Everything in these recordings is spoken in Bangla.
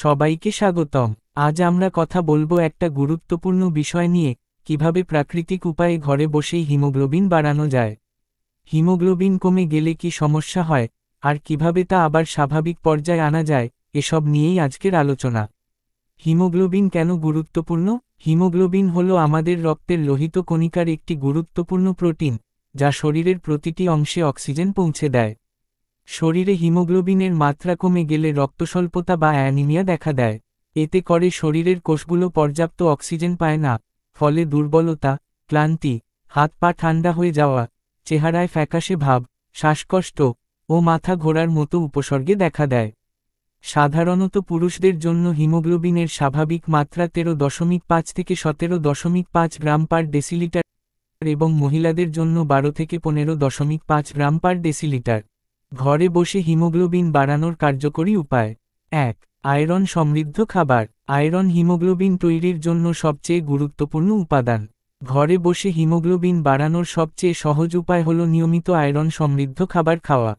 সবাইকে স্বাগতম। আজ আমরা কথা বলবো একটা গুরুত্বপূর্ণ বিষয় নিয়ে, কিভাবে প্রাকৃতিক উপায়ে ঘরে বসেই হিমোগ্লোবিন বাড়ানো যায়। হিমোগ্লোবিন কমে গেলে কি সমস্যা হয়, আর কিভাবে তা আবার স্বাভাবিক পর্যায়ে আনা যায়, এসব নিয়েই আজকের আলোচনা। হিমোগ্লোবিন কেন গুরুত্বপূর্ণ? হিমোগ্লোবিন হলো আমাদের রক্তের লোহিত কণিকার একটি গুরুত্বপূর্ণ প্রোটিন, যা শরীরের প্রতিটি অংশে অক্সিজেন পৌঁছে দেয়। শরীরে হিমোগ্লোবিনের মাত্রা কমে গেলে রক্তস্বল্পতা বা অ্যানিমিয়া দেখা দেয়। এতে করে শরীরের কোষগুলো পর্যাপ্ত অক্সিজেন পায় না, ফলে দুর্বলতা, ক্লান্তি, হাত পা ঠান্ডা হয়ে যাওয়া, চেহারায় ফ্যাকাশে ভাব, শ্বাসকষ্ট ও মাথা ঘোরার মতো উপসর্গে দেখা দেয়। সাধারণত পুরুষদের জন্য হিমোগ্লোবিনের স্বাভাবিক মাত্রা 13.5 থেকে 17.5 গ্রাম পার ডেসিলিটার এবং মহিলাদের জন্য 12 থেকে 15.5 গ্রাম পার ডেসিলিটার। ঘরে বসে হিমোগ্লোবিন বাড়ানোর কার্যকরী উপায়। 1. আয়রন সমৃদ্ধ খাবার। আয়রন হিমোগ্লোবিন তৈরির জন্য সবচেয়ে গুরুত্বপূর্ণ উপাদান। ঘরে বসে হিমোগ্লোবিন বাড়ানোর সবচেয়ে সহজ উপায় হল নিয়মিত আয়রন সমৃদ্ধ খাবার খাওয়া।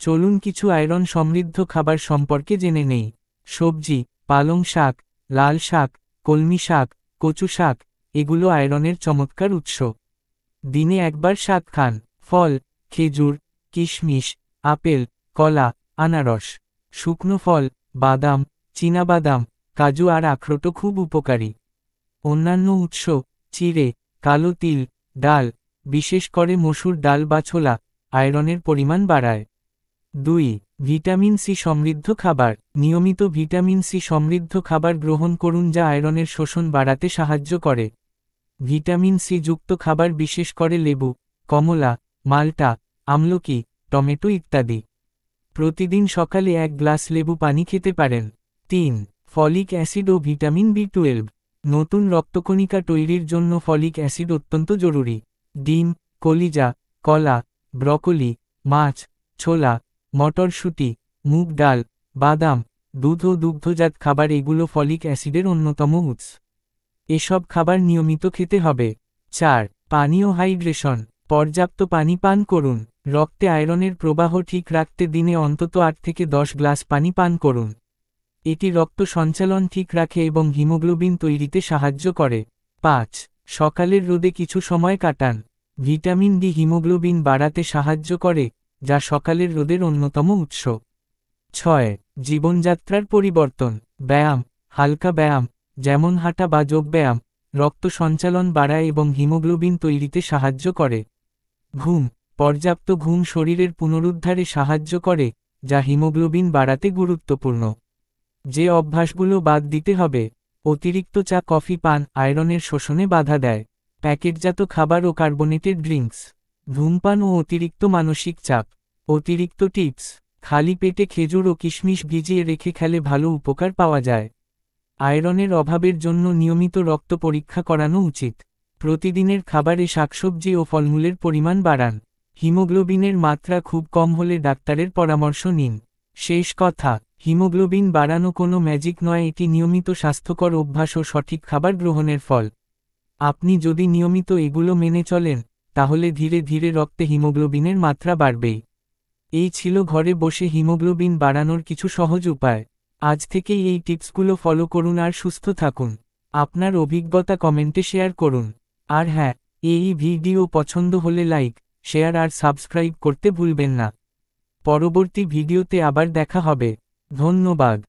চলুন কিছু আয়রন সমৃদ্ধ খাবার সম্পর্কে জেনে নেই। সবজি, পালং শাক, লাল শাক, কলমি শাক, কচু শাক, এগুলো আয়রনের চমৎকার উৎস। দিনে একবার শাক খান। ফল, খেজুর, কিশমিশ, আপেল, কলা, আনারস। শুকনো ফল, বাদাম, চীনাবাদাম, কাজু আর আখরোটও খুব উপকারী। অন্যান্য উৎস, চিড়ে, কালো তিল, ডাল, বিশেষ করে মসুর ডাল বা ছোলা, আয়রনের পরিমাণ বাড়ায়। 2. ভিটামিন সি সমৃদ্ধ খাবার। নিয়মিত ভিটামিন সি সমৃদ্ধ খাবার গ্রহণ করুন যা আয়রনের শোষণ বাড়াতে সাহায্য করে। ভিটামিন সি যুক্ত খাবার বিশেষ করে লেবু, কমলা, মাল্টা, আমলকি, টমেটো ইত্যাদি। প্রতিদিন সকালে 1 গ্লাস লেবু পানি খেতে পারেন। 3. ফলিক অ্যাসিড ও ভিটামিন বি12। নতুন রক্তকণিকা তৈরির জন্য ফলিক অ্যাসিড অত্যন্ত জরুরি। ডিম, কলিজা, কলা, ব্রকোলি, মাছ, ছোলা, মটরশুঁটি, মুগ ডাল, বাদাম, দুধ ও দুগ্ধজাত খাবার এগুলো ফলিক অ্যাসিডের অন্যতম উৎস। এসব খাবার নিয়মিত খেতে হবে। 4. পানি ও হাইড্রেশন। পর্যাপ্ত পানি পান করুন। রক্তে আয়রনের প্রবাহ ঠিক রাখতে দিনে অন্তত 8 থেকে 10 গ্লাস পানি পান করুন। এটি রক্ত সঞ্চালন ঠিক রাখে এবং হিমোগ্লোবিন তৈরিতে সাহায্য করে। 5. সকালের রোদে কিছু সময় কাটান। ভিটামিন ডি হিমোগ্লোবিন বাড়াতে সাহায্য করে, যা সকালের রোদের অন্যতম উৎস। 6. জীবনযাত্রার পরিবর্তন। ব্যায়াম, হালকা ব্যায়াম, যেমন হাঁটা বা যোগব্যায়াম, রক্ত সঞ্চালন বাড়ায় এবং হিমোগ্লোবিন তৈরিতে সাহায্য করে। ঘুম, পর্যাপ্ত ঘুম শরীরের পুনরুদ্ধারে সাহায্য করে, যা হিমোগ্লোবিন বাড়াতে গুরুত্বপূর্ণ। যে অভ্যাসগুলো বাদ দিতে হবে। অতিরিক্ত চা কফি পান আয়রনের শোষণে বাধা দেয়। প্যাকেটজাত খাবার ও কার্বোনেটেড ড্রিঙ্কস। ধূমপান ও অতিরিক্ত মানসিক চাপ। অতিরিক্ত টিপস। খালি পেটে খেজুর ও কিশমিশ ভিজিয়ে রেখে খেলে ভালো উপকার পাওয়া যায়। আয়রনের অভাবের জন্য নিয়মিত রক্ত পরীক্ষা করানো উচিত। প্রতিদিনের খাবারে শাকসবজি ও ফলমূলের পরিমাণ বাড়ান। হিমোগ্লোবিনের মাত্রা খুব কম হলে ডাক্তারের পরামর্শ নিন। শেষ কথা, হিমোগ্লোবিন বাড়ানো কোনো ম্যাজিক নয়, এটি নিয়মিত স্বাস্থ্যকর অভ্যাস ও সঠিক খাবার গ্রহণের ফল। আপনি যদি নিয়মিত এগুলো মেনে চলেন, তাহলে ধীরে ধীরে রক্তে হিমোগ্লোবিনের মাত্রা বাড়বেই। এই ছিল ঘরে বসে হিমোগ্লোবিন বাড়ানোর কিছু সহজ উপায়। আজ থেকেই এই টিপসগুলো ফলো করুন আর সুস্থ থাকুন। আপনার অভিজ্ঞতা কমেন্টে শেয়ার করুন। আর হ্যাঁ, এই ভিডিও পছন্দ হলে লাইক, শেয়ার আর সাবস্ক্রাইব করতে ভুলবেন না। পরবর্তী ভিডিওতে আবার দেখা হবে। ধন্যবাদ।